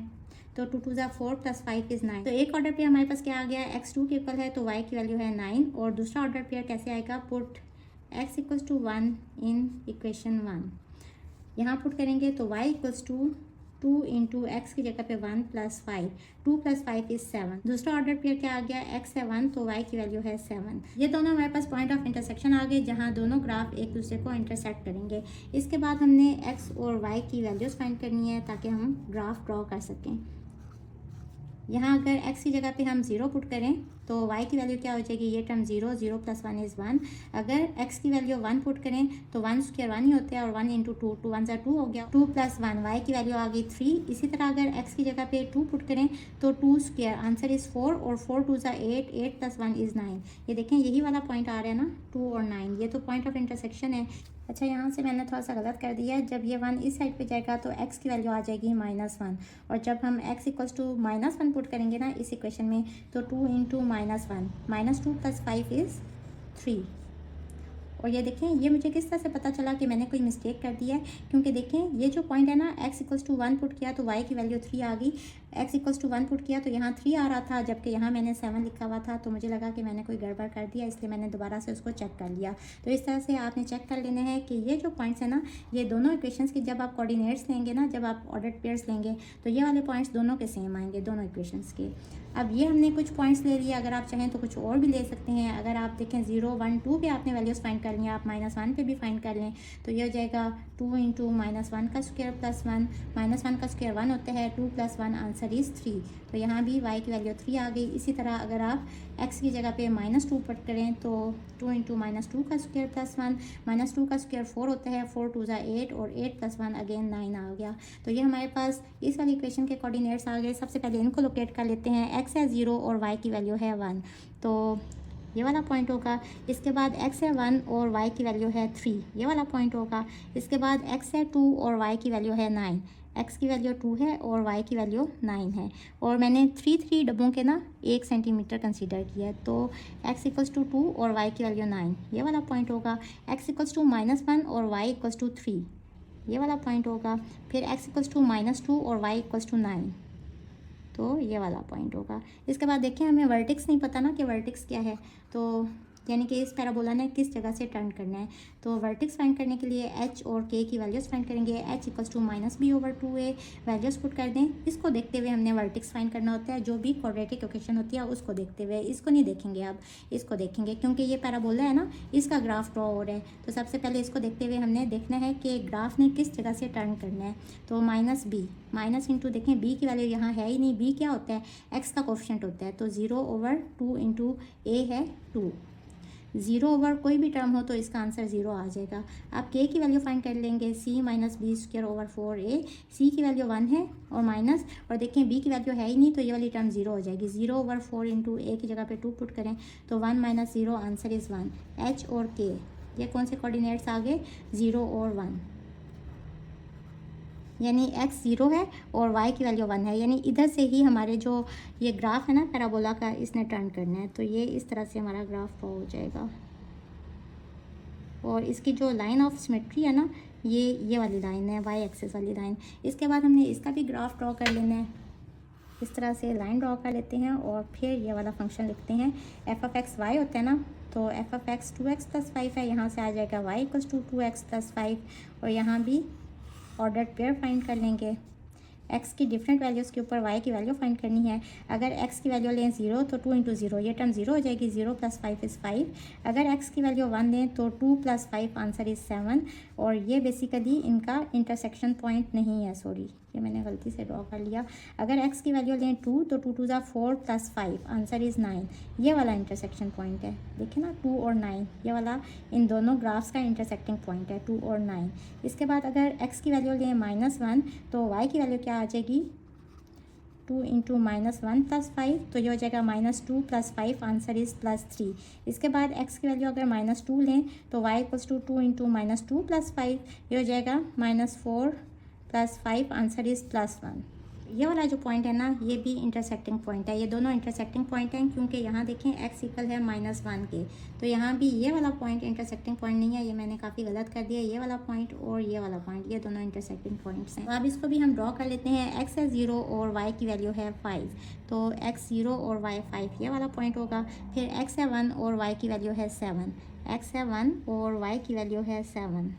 तो 2 2 ज़ा 4 + 5 इज़ 9। तो एक ऑर्डर पेयर हमारे पास क्या आ गया, x 2 के इक्वल है तो y की वैल्यू है 9, और दूसरा ऑर्डर पेयर कैसे आएगा, put x equals to 1 in equation 1। यहाँ पुट करेंगे तो y equals to 2 into x की जगह पे 1 + 5, 2 + 5 इज़ 7। दूसरा ऑर्डर पेयर क्या आ गया, x है 1 तो y की वैल्यू है 7। ये दोनों हमारे पास पॉइंट ऑफ इंटरसेक्शन आ गए जहाँ दोनों ग्राफ एक दूसरे को इंटरसेक्ट करेंगे। इसके बाद हमने x और y की वैल्यूज़ फाइंड करनी है ताकि हम ग्राफ ड्रॉ कर सकें। यहाँ अगर x की जगह पे हम 0 पुट करें तो y की वैल्यू क्या हो जाएगी, ये टर्म 0, 0 + 1 इज़ 1। अगर x की वैल्यू 1 पुट करें तो 1² 1 ही होता है, और 1 इंटू 2, 2 1 ज़ा 2 हो गया, 2 + 1, y की वैल्यू आ गई 3। इसी तरह अगर x की जगह पे 2 पुट करें तो 2² आंसर इज़ 4, और 4 2 ज़ा 8, 8 + 1 इज़ 9। ये देखें यही वाला पॉइंट आ रहा है ना, 2 और 9, ये तो पॉइंट ऑफ इंटरसेक्शन है। अच्छा, यहाँ से मैंने थोड़ा सा गलत कर दिया, जब ये 1 इस साइड पे जाएगा तो x की वैल्यू आ जाएगी -1, और जब हम x इक्वल्स टू -1 पुट करेंगे ना इस इक्वेशन में तो 2 इंटू -1, -2 + 5 इज़ 3। और ये देखें ये मुझे किस तरह से पता चला कि मैंने कोई मिस्टेक कर दी है, क्योंकि देखें ये जो पॉइंट है ना, x इक्वल्स टू 1 पुट किया तो y की वैल्यू 3 आ गई, x इक्वल्स टू 1 पुट किया तो यहाँ 3 आ रहा था, जबकि यहाँ मैंने 7 लिखा हुआ था, तो मुझे लगा कि मैंने कोई गड़बड़ कर दिया, इसलिए मैंने दोबारा से उसको चेक कर लिया। तो इस तरह से आपने चेक कर लेना है कि ये जो पॉइंट्स है ना, ये दोनों इक्वेशंस की जब आप कोऑर्डिनेट्स लेंगे ना, जब आप ऑर्डर्ड पेयर्स लेंगे तो ये वाले पॉइंट्स दोनों के सेम आएंगे, दोनों इक्वेशंस के। अब ये हमने कुछ पॉइंट्स ले लिए, अगर आप चाहें तो कुछ और भी ले सकते हैं। अगर आप देखें 0 1 2 पे आपने वैल्यूज़ फाइंड कर लिया, आप -1 पे भी फाइंड कर लें तो ये हो जाएगा 2 इंटू -1 का स्क्वायर + 1, -1 का स्क्वायर 1 होता है, 2 + 1 आंसर आंसर इज़ 3। तो यहाँ भी y की वैल्यू 3 आ गई। इसी तरह अगर आप x की जगह पे -2 पुट करें तो 2 इंटू -2 का स्क्वायर +1, -2 का स्क्वायर 4 होता है, 4 2 ज़ा 8 और 8 + 1 अगेन 9 आ गया। तो ये हमारे पास इस वाली इक्वेशन के कोऑर्डिनेट्स आ गए। सबसे पहले इनको लोकेट कर लेते हैं। x है 0 और y की वैल्यू है 1, तो ये वाला पॉइंट होगा। इसके बाद x है 1 और y की वैल्यू है 3, ये वाला पॉइंट होगा। इसके बाद x है 2 और y की वैल्यू है 9, x की वैल्यू 2 है और y की वैल्यू 9 है। और मैंने 3 डब्बों के ना 1 सेंटीमीटर कंसीडर किया है, तो x = 2 और y की वैल्यू 9, ये वाला पॉइंट होगा। x = -1 और y = 3, ये वाला पॉइंट होगा। फिर x = -2 और y = 9, तो ये वाला पॉइंट होगा। इसके बाद देखिए हमें वर्टेक्स नहीं पता ना कि वर्टेक्स क्या है, तो यानी कि इस पैराबोला ने किस जगह से टर्न करना है। तो वर्टेक्स फाइंड करने के लिए h और k की वैल्यूज़ फाइंड करेंगे। h = -b/2a वैल्यूज़ पुट कर दें। इसको देखते हुए हमने वर्टेक्स फाइंड करना होता है, जो भी क्वाड्रेटिक इक्वेशन होती है उसको देखते हुए। इसको नहीं देखेंगे, अब इसको देखेंगे क्योंकि ये पैराबोला है ना, इसका ग्राफ ड्रॉ हो रहा है। तो सबसे पहले इसको देखते हुए हमने देखना है कि ग्राफ ने किस जगह से टर्न करना है। तो -b माइनस इंटू देखें b की वैल्यू यहाँ है ही नहीं। b क्या होता है, x का कोफिशिएंट होता है, तो 0/2 इंटू a है 2। 0 ओवर कोई भी टर्म हो तो इसका आंसर 0 आ जाएगा। आप k की वैल्यू फाइंड कर लेंगे, c - b²/4a। c की वैल्यू 1 है और माइनस, और देखें b की वैल्यू है ही नहीं तो ये वाली टर्म 0 हो जाएगी। 0/4 इंटू a की जगह पे 2 पुट करें तो 1 - 0 आंसर इज़ 1। h और k ये कौन से कोऑर्डिनेट्स आ गए, 0 और 1, यानी x 0 है और y की वैल्यू 1 है। यानी इधर से ही हमारे जो ये ग्राफ है ना पैराबोला का, इसने टर्न करना है। तो ये इस तरह से हमारा ग्राफ ड्रॉ हो जाएगा। और इसकी जो लाइन ऑफ सिमेट्री है ना, ये वाली लाइन है, y एक्सिस वाली लाइन। इसके बाद हमने इसका भी ग्राफ ड्रॉ कर लेना है। इस तरह से लाइन ड्रॉ कर लेते हैं और फिर ये वाला फंक्शन लिखते हैं। f(x) y होता है ना, तो f(x) 2x + 5 है, यहाँ से आ जाएगा y = 2x + 5। और यहाँ भी ऑर्डर्ड पेयर फाइंड कर लेंगे। x की डिफरेंट वैल्यूज़ के ऊपर y की वैल्यू फाइंड करनी है। अगर x की वैल्यू लें 0 तो 2 × 0, ये टर्म 0 हो जाएगी। 0 + 5 = 5। अगर x की वैल्यू 1 लें तो 2 + 5 आंसर इज़ 7। और ये बेसिकली इनका इंटरसेक्शन पॉइंट नहीं है, सॉरी ये मैंने गलती से ड्रॉ कर लिया। अगर x की वैल्यू लें 2 तो 2 × 2 = 4 + 5 आंसर इज़ 9। ये वाला इंटरसेक्शन पॉइंट है, देखिए ना 2 और 9, ये वाला इन दोनों ग्राफ्स का इंटरसेक्टिंग पॉइंट है 2 और 9। इसके बाद अगर x की वैल्यू लें -1 तो y की वैल्यू क्या आ जाएगी, 2 × -1 + 5, तो ये हो जाएगा -2 + 5 आंसर इज़ +3। इसके बाद x की वैल्यू अगर -2 लें तो y = 2 × -2 + 5, ये हो जाएगा -4 + 5 आंसर इज़ +1। ये वाला जो पॉइंट है ना, ये भी इंटरसेक्टिंग पॉइंट है। ये दोनों इंटरसेक्टिंग पॉइंट हैं क्योंकि यहाँ देखें x = है -1 के, तो यहाँ भी ये वाला पॉइंट इंटरसेक्टिंग पॉइंट नहीं है। ये मैंने काफ़ी गलत कर दिया। ये वाला पॉइंट और ये वाला पॉइंट, ये दोनों इंटरसेक्टिंग पॉइंट्स हैं। तो अब इसको भी हम ड्रॉ कर लेते हैं। x है 0 और y की वैल्यू है 5, तो x 0 और y 5, ये वाला पॉइंट होगा। फिर x है 1 और y की वैल्यू है 7, x है 1 और y की वैल्यू है 7,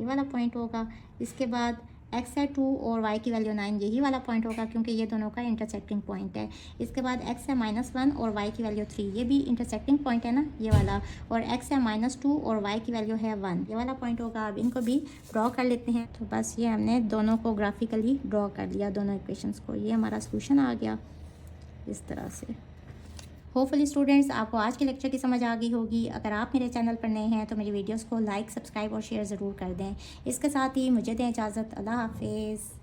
ये वाला पॉइंट होगा। इसके बाद x है 2 और y की वैल्यू 9, यही वाला पॉइंट होगा क्योंकि ये दोनों का इंटरसेक्टिंग पॉइंट है। इसके बाद x है -1 और y की वैल्यू 3, ये भी इंटरसेक्टिंग पॉइंट है ना, ये वाला। और x है -2 और y की वैल्यू है 1, ये वाला पॉइंट होगा। अब इनको भी ड्रॉ कर लेते हैं। तो बस ये हमने दोनों को ग्राफिकली ड्रॉ कर लिया, दोनों इक्वेशंस को। ये हमारा सोल्यूशन आ गया इस तरह से। होपफुली स्टूडेंट्स आपको आज के लेक्चर की समझ आ गई होगी। अगर आप मेरे चैनल पर नए हैं तो मेरी वीडियोस को लाइक, सब्सक्राइब और शेयर ज़रूर कर दें। इसके साथ ही मुझे दें इजाज़त। अल्लाह हाफिज़।